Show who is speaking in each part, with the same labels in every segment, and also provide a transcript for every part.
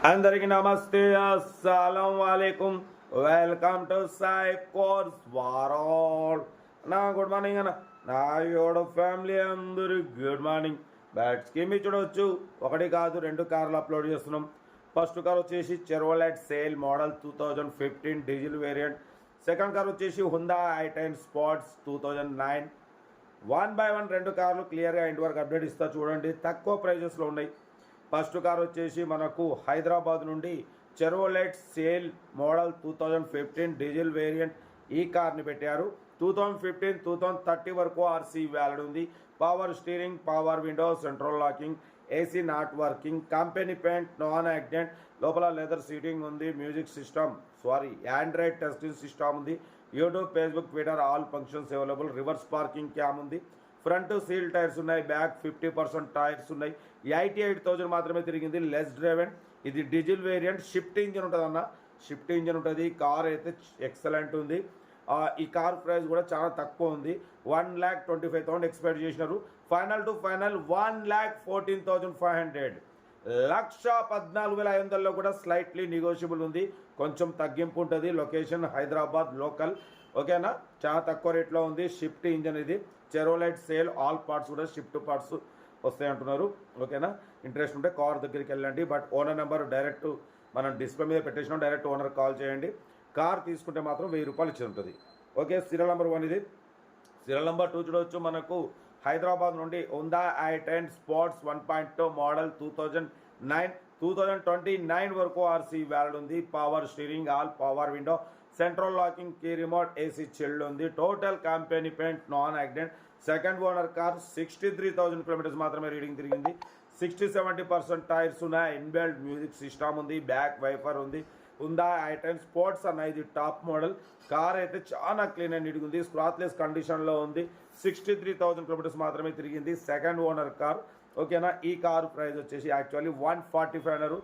Speaker 1: అందరికీ నమస్తే, అస్సలం వాలేకుమ్. Welcome to Sai cars world. నా గుడ్ మార్నింగ్ అన్న, నా యోడ ఫ్యామిలీ అందరూ గుడ్ మార్నింగ్. బ్యాట్స్కి మీ చూడవచ్చు, ఒకటి కాదు రెండు కార్లు అప్లోడ్ చేస్తున్నాం. ఫస్ట్ కార్ వచ్చేసి Chevrolet Sail model 2015 diesel variant. Second car వచ్చేసి హుందా i10 స్పాట్స్ 2009. 1 by 1 రెండు కార్లు క్లియర్గా ఇంటి వరకు అప్డేట్ ఇస్తా చూడండి, తక్కువ ప్రైజెస్లో ఉన్నాయి. ఫస్ట్ కార్ వచ్చేసి మనకు హైదరాబాద్ నుండి Chevrolet Sail model 2015 diesel variant. ఈ కార్ని పెట్టారు. 2015 2030 వరకు ఆర్సీ వ్యాలిడ్ ఉంది. Power steering, power window, central locking, AC not working, company paint, non accident, లోపల లెదర్ సీటింగ్ ఉంది. Music system android testing system ఉంది. YouTube, Facebook, Twitter all functions available. Reverse parking cam ఉంది. Front seal tyres ఉన్నాయి. Back 50% tyres ఉన్నాయి. 88,000 మాత్రమే తిరిగింది. Less driven. ఇది diesel variant. Shift engine ఉంటుంది అన్న, షిఫ్ట్ ఇంజిన్ ఉంటుంది. కార్ అయితే ఎక్సలెంట్ ఉంది. ఈ కార్ ప్రైస్ కూడా చాలా తక్కువ ఉంది. 1,25,000 ఎక్స్పెక్ట్ చేసినారు. Final to final 1,14,500. 1,14,500లో కూడా స్లైట్లీ నెగోషియబుల్ ఉంది. కొంచెం తగ్గింపు ఉంటుంది. Location Hyderabad local. ఓకేనా, చాలా తక్కువ రేట్లో ఉంది. షిఫ్ట్ ఇంజన్ ఇది. చెర్వలెట్ సేల్ ఆల్ పార్ట్స్ కూడా షిఫ్ట్ పార్ట్స్ వస్తాయి అంటున్నారు. ఓకేనా, ఇంట్రెస్ట్ ఉంటే కార్ దగ్గరికి వెళ్ళండి. బట్ ఓనర్ నెంబర్ డైరెక్ట్ మనం డిస్ప్లే మీద పెట్టేసినాం, డైరెక్ట్ ఓనర్ కాల్ చేయండి. కార్ తీసుకుంటే మాత్రం 1000 రూపాయలు ఇచ్చి ఉంటుంది. ఓకే, సీరియల్ నెంబర్ 1 ఇది. సీరియల్ నెంబర్ 2 చూడవచ్చు. మనకు హైదరాబాద్ నుండి హుందా i10 స్పాట్స్ 1.2 మోడల్ 2029 వరకు ఆర్సీ వ్యాలిడ్ ఉంది. Power steering, all power window, central locking, key remote, AC chilled ఉంది. Total company paint, non accident. Second owner car. 63,000 kilometres మాత్రమే రీడింగ్ తిరిగింది. 60-70% tyres ఉన్నాయి. ఇన్బిల్ట్ మ్యూజిక్ సిస్టమ్ ఉంది. బ్యాక్ వైఫర్ ఉంది. Hyundai i10 sports అన్న ఇది top model. Car అయితే చాలా క్లీన్ అండ్ నీట్గా ఉంది. స్క్రాచ్లెస్ కండిషన్లో ఉంది. 63,000 కిలోమీటర్స్ మాత్రమే తిరిగింది. Second owner car. ఓకేనా, ఈ కారు ప్రైస్ వచ్చేసి యాక్చువల్లీ 145 అన్నారు.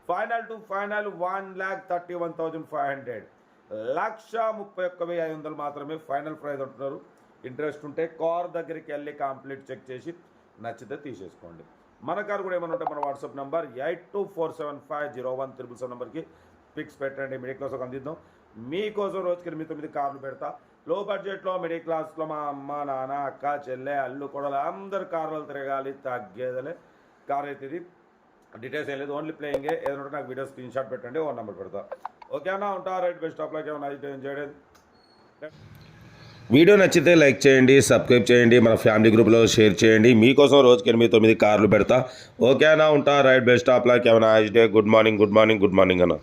Speaker 1: Final to final 1,31,500. 1,31,500 మాత్రమే ఫైనల్ ప్రైస్ అంటున్నారు. ఇంట్రెస్ట్ ఉంటే కార్ దగ్గరికి వెళ్ళి కంప్లీట్ చెక్ చేసి నచ్చితే తీసేసుకోండి. మన కార్ కూడా ఏమైనా ఉంటే మన వాట్సాప్ నెంబర్ 8247501777 నెంబర్కి పిక్స్ పెట్టండి. మిడిల్ క్లాస్ ఒక అందిద్దాం. మీకోసం రోజుకి 8-9 కార్లు పెడతా. లో బడ్జెట్లో మిడిల్ క్లాస్లో మా అమ్మ, నాన్న, అక్క, చెల్లె, అల్లు, కొడలు అందరు కార్లు తిరగాలి, తగ్గేదలే కార్ అయితే ఇది. డీటెయిల్స్ ఏం లేదు, ఓన్లీ ప్లేయింగే. ఏదైనా నాకు వీడియో స్క్రీన్ షాట్ పెట్టండి, ఓ నెంబర్ పెడతా. ఓకేనా, ఉంటా. Right, best of luck. ఏమైనా చేయడం.
Speaker 2: వీడియో నచ్చితే లైక్ చేయండి, సబ్స్క్రైబ్ చేయండి, మన ఫ్యామిలీ గ్రూప్లో షేర్ చేయండి. మీకోసం రోజుకి 8-9 కార్లు పెడతా. ఓకేనా, ఉంటా. Right, best of luck. ఏమైనా డే. గుడ్ మార్నింగ్ అన్న.